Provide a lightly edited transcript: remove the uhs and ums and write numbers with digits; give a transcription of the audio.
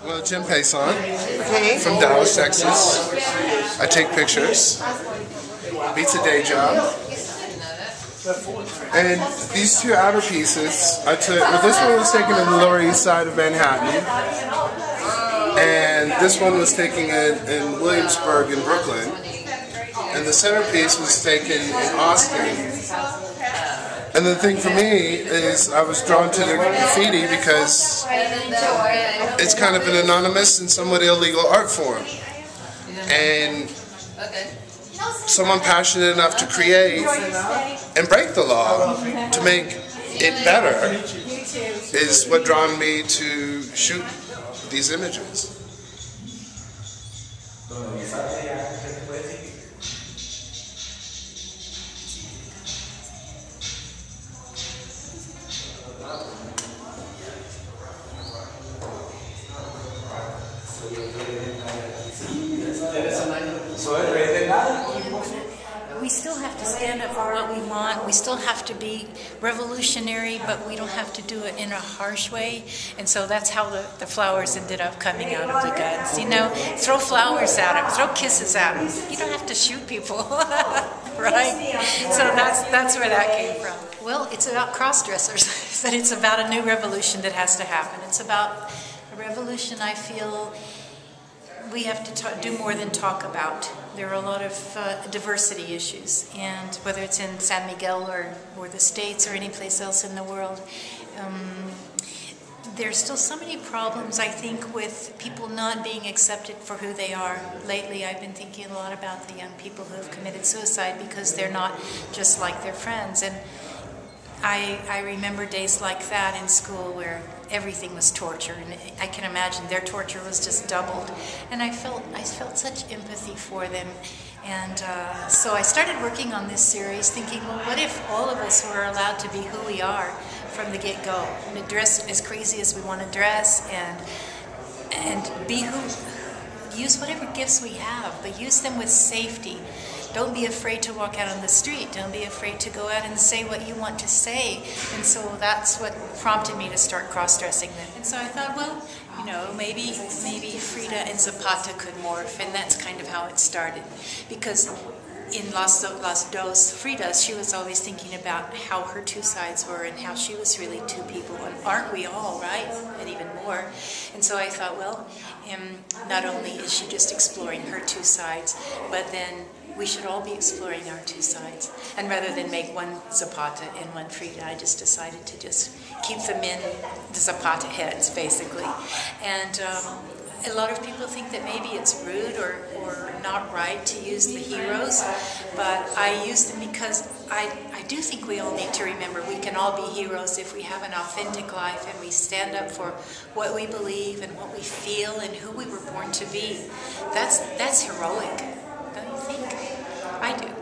Well, Jim Payson Okay. from Dallas, Texas. I take pictures. Beats a day job. And these two outer pieces, I took. Well, this one was taken in the Lower East Side of Manhattan, and this one was taken in Williamsburg in Brooklyn, and the centerpiece was taken in Austin. And the thing for me is I was drawn to the graffiti because it's kind of an anonymous and somewhat illegal art form. And someone passionate enough to create and break the law to make it better is what drawn me to shoot these images. We still have to stand up for what we want. We still have to be revolutionary, but we don't have to do it in a harsh way. And so that's how the flowers ended up coming out of the guns. You know, throw flowers at them, throw kisses at them. You don't have to shoot people, right? So that's where that came from. Well, it's about cross-dressers, but it's about a new revolution that has to happen. It's about a revolution I feel we have to do more than talk about. There are a lot of diversity issues, and whether it's in San Miguel or the States or any place else in the world, there's still so many problems, I think, with people not being accepted for who they are. Lately, I've been thinking a lot about the young people who have committed suicide because they're not just like their friends. And I remember days like that in school where everything was torture, and I can imagine their torture was just doubled. And I felt such empathy for them. And so I started working on this series thinking, well, what if all of us were allowed to be who we are from the get-go, and to dress as crazy as we want to dress, and be use whatever gifts we have, but use them with safety. Don't be afraid to walk out on the street. Don't be afraid to go out and say what you want to say. And so that's what prompted me to start cross-dressing them. And so I thought, well, you know, maybe Frida and Zapata could morph, and that's kind of how it started. Because in Las Dos Fridas, she was always thinking about how her two sides were and how she was really two people. And aren't we all, right? And even more. And so I thought, well, not only is she just exploring her two sides, but then we should all be exploring our two sides. And rather than make one Zapata and one Frida, I just decided to just keep them in the Zapata heads, basically. And a lot of people think that maybe it's rude or not right to use the heroes, but I use them because I do think we all need to remember we can all be heroes if we have an authentic life and we stand up for what we believe and what we feel and who we were born to be. That's heroic, don't you think? I do.